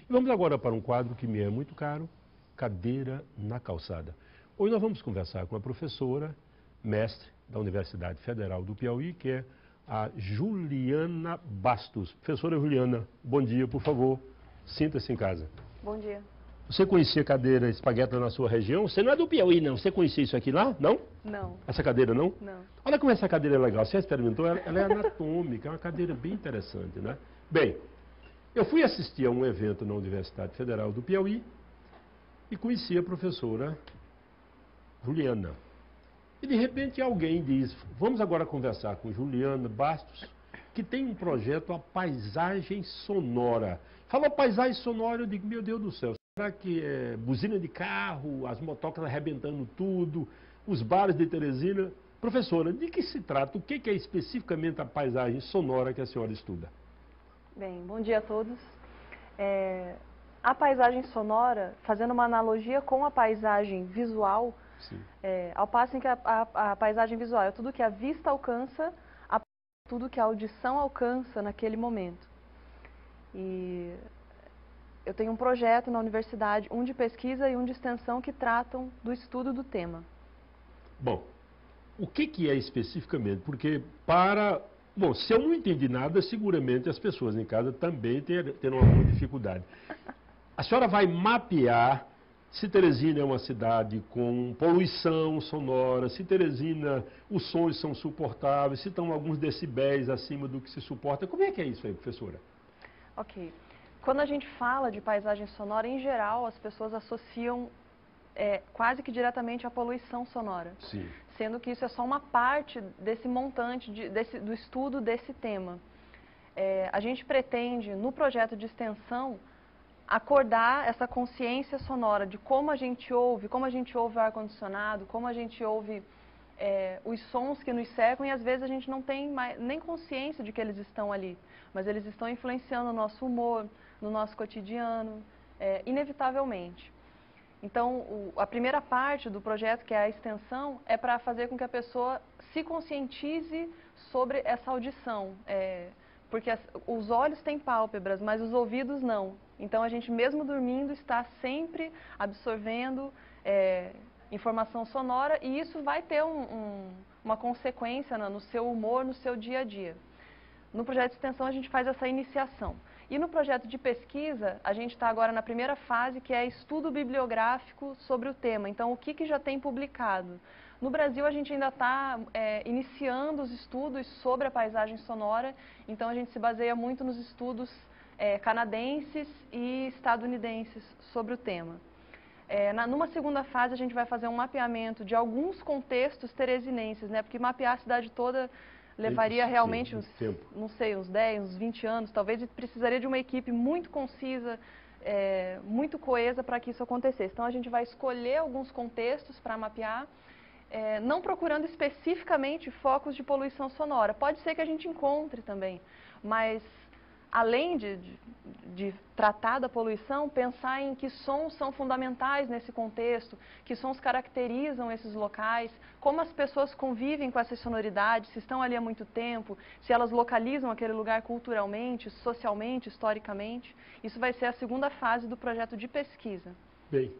E vamos agora para um quadro que me é muito caro, Cadeira na Calçada. Hoje nós vamos conversar com a professora, mestre da Universidade Federal do Piauí, que é a Juliana Bastos. Professora Juliana, bom dia, por favor, sinta-se em casa. Bom dia. Você conhecia cadeira espagueta na sua região? Você não é do Piauí, não? Você conhecia isso aqui lá? Não? Não. Essa cadeira, não? Não. Olha como essa cadeira é legal. Você já experimentou? Ela é anatômica, é uma cadeira bem interessante, né? Bem, eu fui assistir a um evento na Universidade Federal do Piauí e conheci a professora Juliana. E de repente alguém diz, vamos agora conversar com Juliana Bastos, que tem um projeto, a paisagem sonora. Falou paisagem sonora, eu digo, meu Deus do céu, será que é buzina de carro, as motocas arrebentando tudo, os bares de Teresina? Professora, de que se trata? O que é especificamente a paisagem sonora que a senhora estuda? Bem, bom dia a todos. A paisagem sonora, fazendo uma analogia com a paisagem visual, ao passo em que a paisagem visual é tudo que a vista alcança, tudo que a audição alcança naquele momento. E eu tenho um projeto na universidade, um de pesquisa e um de extensão, que tratam do estudo do tema. Bom, o que é especificamente? Porque Bom, se eu não entendi nada, seguramente as pessoas em casa também terão alguma dificuldade. A senhora vai mapear se Teresina é uma cidade com poluição sonora, se Teresina os sons são suportáveis, se estão alguns decibéis acima do que se suporta. Como é que é isso aí, professora? Ok. Quando a gente fala de paisagem sonora, em geral, as pessoas associam quase que diretamente à poluição sonora. Sim. Sendo que isso é só uma parte desse montante, do estudo desse tema. A gente pretende, no projeto de extensão, acordar essa consciência sonora de como a gente ouve o ar-condicionado, como a gente ouve os sons que nos cercam, e às vezes a gente não tem nem consciência de que eles estão ali, mas eles estão influenciando o nosso humor, no nosso cotidiano, inevitavelmente. Então, a primeira parte do projeto, que é a extensão, é para fazer com que a pessoa se conscientize sobre essa audição. Porque os olhos têm pálpebras, mas os ouvidos não. Então, a gente, mesmo dormindo, está sempre absorvendo informação sonora, e isso vai ter uma consequência no seu humor, no seu dia a dia. No projeto de extensão, a gente faz essa iniciação. E no projeto de pesquisa, a gente está agora na primeira fase, que é estudo bibliográfico sobre o tema. Então, o que já tem publicado? No Brasil, a gente ainda está iniciando os estudos sobre a paisagem sonora, então a gente se baseia muito nos estudos canadenses e estadunidenses sobre o tema. Numa segunda fase, a gente vai fazer um mapeamento de alguns contextos teresinenses, né? Porque mapear a cidade toda levaria realmente uns 10, uns 20 anos, talvez, e precisaria de uma equipe muito concisa, muito coesa para que isso acontecesse. Então, a gente vai escolher alguns contextos para mapear, não procurando especificamente focos de poluição sonora. Pode ser que a gente encontre também, mas além de tratar da poluição, pensar em que sons são fundamentais nesse contexto, que sons caracterizam esses locais, como as pessoas convivem com essas sonoridades, se estão ali há muito tempo, se elas localizam aquele lugar culturalmente, socialmente, historicamente. Isso vai ser a segunda fase do projeto de pesquisa. Bem,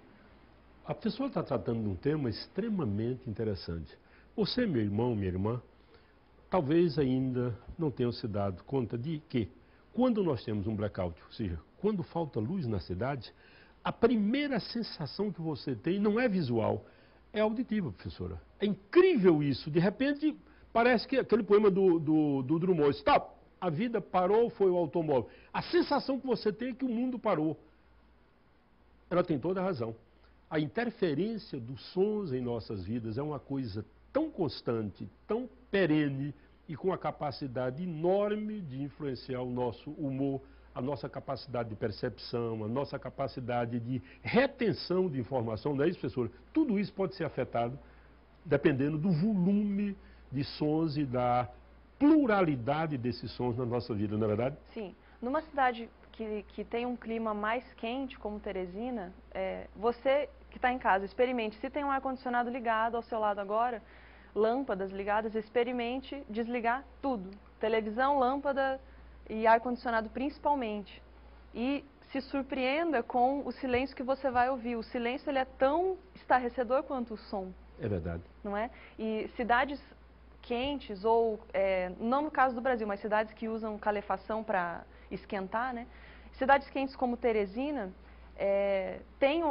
a pessoa está tratando de um tema extremamente interessante. Você, meu irmão, minha irmã, talvez ainda não tenham se dado conta de que, quando nós temos um blackout, ou seja, quando falta luz na cidade, a primeira sensação que você tem não é visual, é auditiva, professora. É incrível isso. De repente, parece que aquele poema do Drummond, stop, a vida parou, foi o automóvel. A sensação que você tem é que o mundo parou. Ela tem toda a razão. A interferência dos sons em nossas vidas é uma coisa tão constante, tão perene, e com a capacidade enorme de influenciar o nosso humor, a nossa capacidade de percepção, a nossa capacidade de retenção de informação, não é isso, professor? Tudo isso pode ser afetado dependendo do volume de sons e da pluralidade desses sons na nossa vida, não é verdade? Sim. Numa cidade que tem um clima mais quente, como Teresina, você que está em casa, experimente. Se tem um ar-condicionado ligado ao seu lado agora, lâmpadas ligadas, experimente desligar tudo. Televisão, lâmpada e ar-condicionado principalmente. E se surpreenda com o silêncio que você vai ouvir. O silêncio ele é tão estarrecedor quanto o som. É verdade. Não é? E cidades quentes, ou não no caso do Brasil, mas cidades que usam calefação para esquentar, né? Cidades quentes como Teresina, tem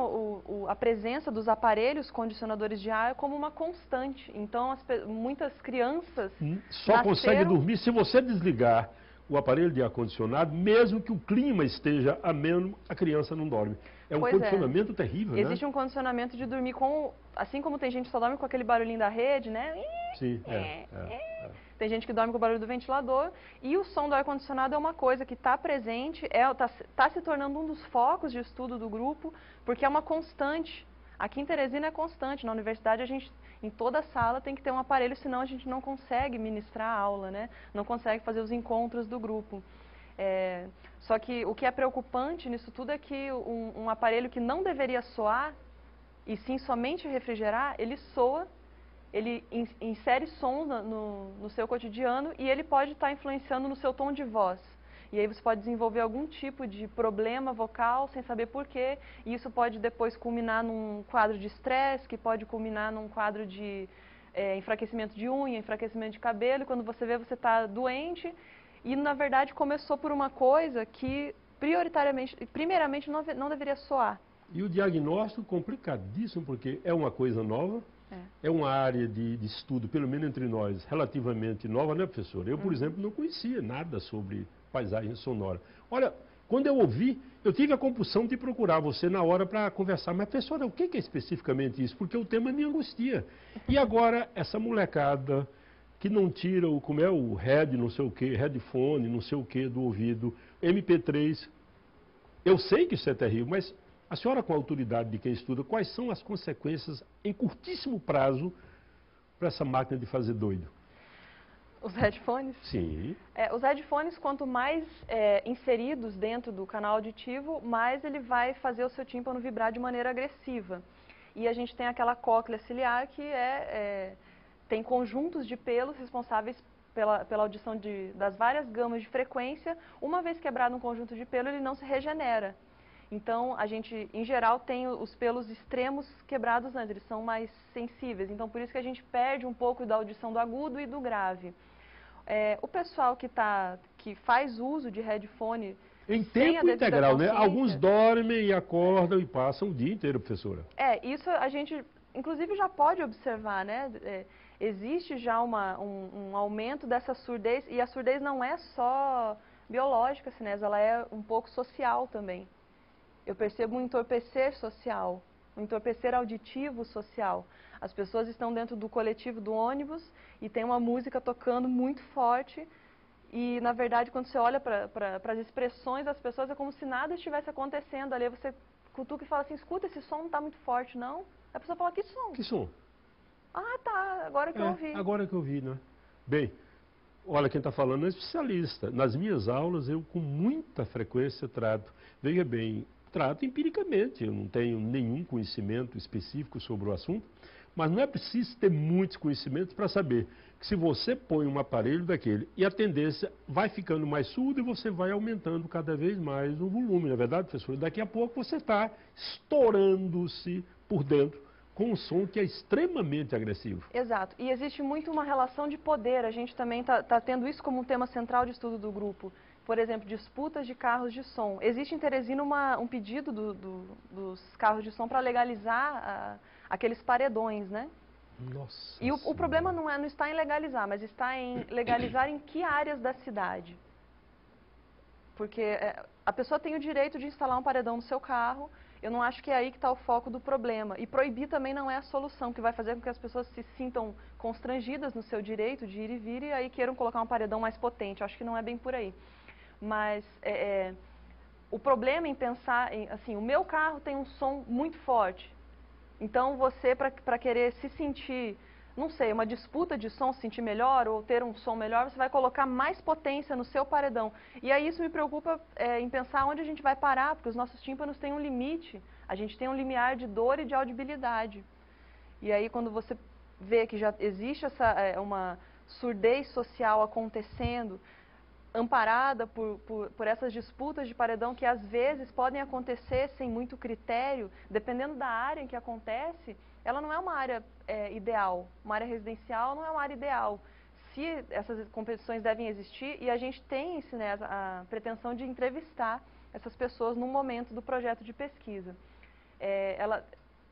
a presença dos aparelhos condicionadores de ar como uma constante. Então, muitas crianças só consegue dormir se você desligar o aparelho de ar-condicionado, mesmo que o clima esteja ameno, a criança não dorme. É um condicionamento terrível, né? Existe um condicionamento de dormir com... Assim como tem gente que só dorme com aquele barulhinho da rede, né? Sim, Tem gente que dorme com o barulho do ventilador. E o som do ar-condicionado é uma coisa que está presente, está se tornando um dos focos de estudo do grupo, porque é uma constante. Aqui em Teresina é constante. Na universidade, a gente, em toda sala, tem que ter um aparelho, senão a gente não consegue ministrar a aula, né? Não consegue fazer os encontros do grupo. Só que o que é preocupante nisso tudo é que um aparelho que não deveria soar, e sim somente refrigerar, ele soa, ele insere sons no seu cotidiano e ele pode estar influenciando no seu tom de voz. E aí você pode desenvolver algum tipo de problema vocal sem saber porquê, e isso pode depois culminar num quadro de estresse, que pode culminar num quadro de enfraquecimento de unha, enfraquecimento de cabelo, e quando você vê, você está doente. E, na verdade, começou por uma coisa que, primeiramente, não deveria soar. E o diagnóstico complicadíssimo, porque é uma coisa nova, é uma área de estudo, pelo menos entre nós, relativamente nova, né, professora? Eu, por exemplo, não conhecia nada sobre paisagem sonora. Olha, quando eu ouvi, eu tive a compulsão de procurar você na hora para conversar. Mas, professora, o que é especificamente isso? Porque o tema me angustia. E agora, essa molecada que não tira o head, não sei o quê, headphone, não sei o quê do ouvido, MP3. Eu sei que isso é terrível, mas a senhora, com a autoridade de quem estuda, quais são as consequências em curtíssimo prazo para essa máquina de fazer doido? Os headphones? Sim. Os headphones, quanto mais inseridos dentro do canal auditivo, mais ele vai fazer o seu tímpano vibrar de maneira agressiva. E a gente tem aquela cóclea ciliar que tem conjuntos de pelos responsáveis pela audição das várias gamas de frequência. Uma vez quebrado um conjunto de pelo, ele não se regenera. Então, a gente, em geral, tem os pelos extremos quebrados antes, eles são mais sensíveis. Então, por isso que a gente perde um pouco da audição do agudo e do grave. O pessoal que faz uso de headphone... Em tempo integral, né? Alguns dormem e acordam e passam o dia inteiro, professora. Isso a gente, inclusive, já pode observar, né? Existe já um aumento dessa surdez, e a surdez não é só biológica, Sinésio, ela é um pouco social também. Eu percebo um entorpecer social, um entorpecer auditivo social. As pessoas estão dentro do coletivo do ônibus e tem uma música tocando muito forte e, na verdade, quando você olha para as expressões das pessoas, é como se nada estivesse acontecendo ali. Você cutuca e fala assim, escuta, esse som não está muito forte, não? A pessoa fala, que som? Que som? Ah, tá, agora que eu ouvi. Agora que eu ouvi, né? Bem, olha, quem está falando é especialista. Nas minhas aulas, eu com muita frequência trato, veja bem, trato empiricamente, eu não tenho nenhum conhecimento específico sobre o assunto, mas não é preciso ter muitos conhecimentos para saber que se você põe um aparelho daquele e a tendência vai ficando mais surda e você vai aumentando cada vez mais o volume, não é verdade, professor? Daqui a pouco você está estourando-se por dentro com um som que é extremamente agressivo. Exato, e existe muito uma relação de poder, a gente também está tendo isso como um tema central de estudo do grupo. Por exemplo, disputas de carros de som. Existe em Teresina um pedido dos carros de som para legalizar aqueles paredões, né? Nossa. E o problema não está em legalizar, mas está em legalizar em que áreas da cidade. Porque a pessoa tem o direito de instalar um paredão no seu carro, eu não acho que é aí que está o foco do problema. E proibir também não é a solução, que vai fazer com que as pessoas se sintam constrangidas no seu direito de ir e vir e aí queiram colocar um paredão mais potente. Eu acho que não é bem por aí. Mas o problema em pensar, assim, o meu carro tem um som muito forte. Então você, para querer se sentir, não sei, uma disputa de som, se sentir melhor ou ter um som melhor, você vai colocar mais potência no seu paredão. E aí isso me preocupa em pensar onde a gente vai parar, porque os nossos tímpanos têm um limite. A gente tem um limiar de dor e de audibilidade. E aí quando você vê que já existe uma surdez social acontecendo, amparada por essas disputas de paredão que às vezes podem acontecer sem muito critério, dependendo da área em que acontece, ela não é uma área ideal. Uma área residencial não é uma área ideal. Se essas competições devem existir, e a gente tem né, a pretensão de entrevistar essas pessoas num momento do projeto de pesquisa.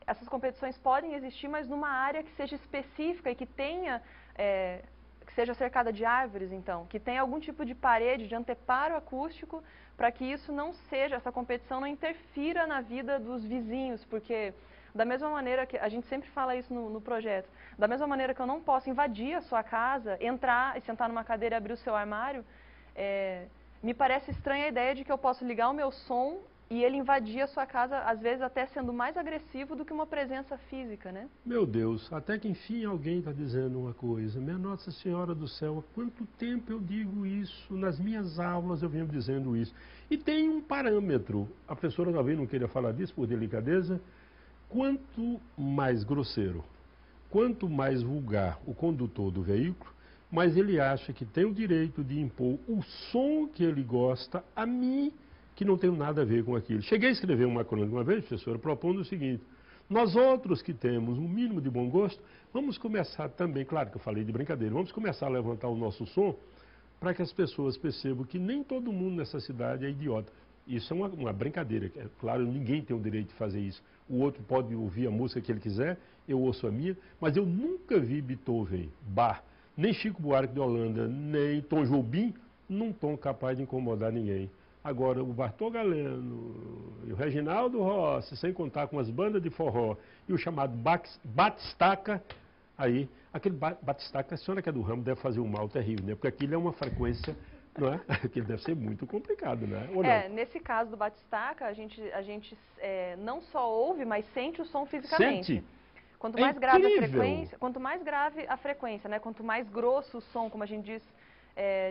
Essas competições podem existir, mas numa área que seja específica e que tenha... que seja cercada de árvores, então, que tenha algum tipo de parede, de anteparo acústico, para que isso não seja, essa competição não interfira na vida dos vizinhos, porque da mesma maneira que, a gente sempre fala isso no projeto, da mesma maneira que eu não posso invadir a sua casa, entrar e sentar numa cadeira e abrir o seu armário, me parece estranha a ideia de que eu posso ligar o meu som e ele invadir a sua casa, às vezes até sendo mais agressivo do que uma presença física, né? Meu Deus, até que enfim alguém está dizendo uma coisa. Minha Nossa Senhora do Céu, há quanto tempo eu digo isso? Nas minhas aulas eu venho dizendo isso. E tem um parâmetro, a professora talvez não queira falar disso por delicadeza, quanto mais grosseiro, quanto mais vulgar o condutor do veículo, mas ele acha que tem o direito de impor o som que ele gosta a mim, que não tenho nada a ver com aquilo. Cheguei a escrever uma crônica uma vez, professora, propondo o seguinte: nós outros que temos um mínimo de bom gosto, vamos começar também, claro que eu falei de brincadeira, vamos começar a levantar o nosso som para que as pessoas percebam que nem todo mundo nessa cidade é idiota. Isso é uma brincadeira, é claro, ninguém tem o direito de fazer isso. O outro pode ouvir a música que ele quiser, eu ouço a minha, mas eu nunca vi Beethoven, Bach, nem Chico Buarque de Holanda, nem Tom Jobim, num tom capaz de incomodar ninguém. Agora, o Bartol Galeno e o Reginaldo Rossi, sem contar com as bandas de forró e o chamado batistaca, aí, aquele batistaca, a senhora que é do ramo deve fazer um mal terrível, né? Porque aquilo é uma frequência, não é? Aquilo deve ser muito complicado, né? Ou não? Nesse caso do batistaca, a gente não só ouve, mas sente o som fisicamente. Sente? Quanto mais grave a frequência, quanto mais grave a frequência, né? Quanto mais grosso o som, como a gente diz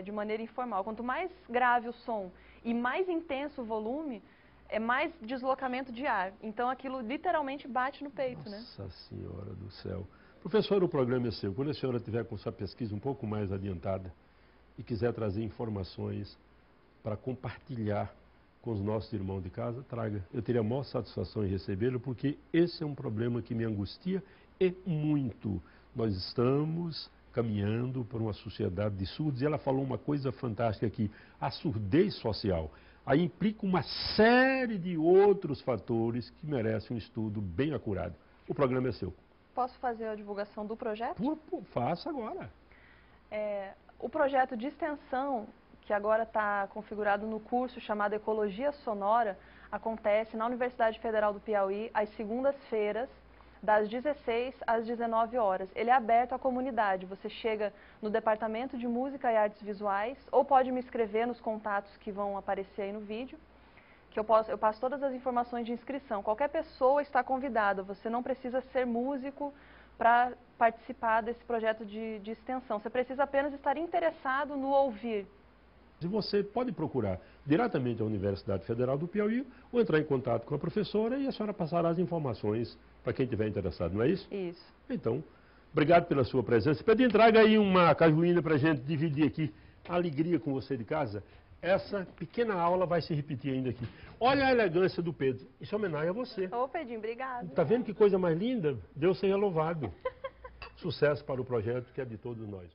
de maneira informal, quanto mais grave o som e mais intenso o volume, é mais deslocamento de ar. Então aquilo literalmente bate no peito, né? Nossa Senhora do Céu. Professor, o programa é seu. Quando a senhora tiver com sua pesquisa um pouco mais adiantada e quiser trazer informações para compartilhar com os nossos irmãos de casa, traga. Eu teria a maior satisfação em recebê-lo, porque esse é um problema que me angustia e muito. Nós estamos caminhando para uma sociedade de surdos, e ela falou uma coisa fantástica aqui, a surdez social. Aí implica uma série de outros fatores que merecem um estudo bem acurado. O programa é seu. Posso fazer a divulgação do projeto? Faça agora. O projeto de extensão, que agora está configurado no curso chamado Ecologia Sonora, acontece na Universidade Federal do Piauí, às segundas-feiras, das 16 às 19 horas. Ele é aberto à comunidade. Você chega no Departamento de Música e Artes Visuais, ou pode me escrever nos contatos que vão aparecer aí no vídeo, que eu passo todas as informações de inscrição. Qualquer pessoa está convidada, você não precisa ser músico para participar desse projeto de extensão. Você precisa apenas estar interessado no ouvir. E você pode procurar diretamente a Universidade Federal do Piauí ou entrar em contato com a professora e a senhora passará as informações para quem estiver interessado, não é isso? Isso. Então, obrigado pela sua presença. Pedro, traga aí uma cajuína para a gente dividir aqui a alegria com você de casa. Essa pequena aula vai se repetir ainda aqui. Olha a elegância do Pedro. Isso é homenagem a você. Ô, Pedrinho, obrigado. Está vendo que coisa mais linda? Deus seja louvado. Sucesso para o projeto que é de todos nós.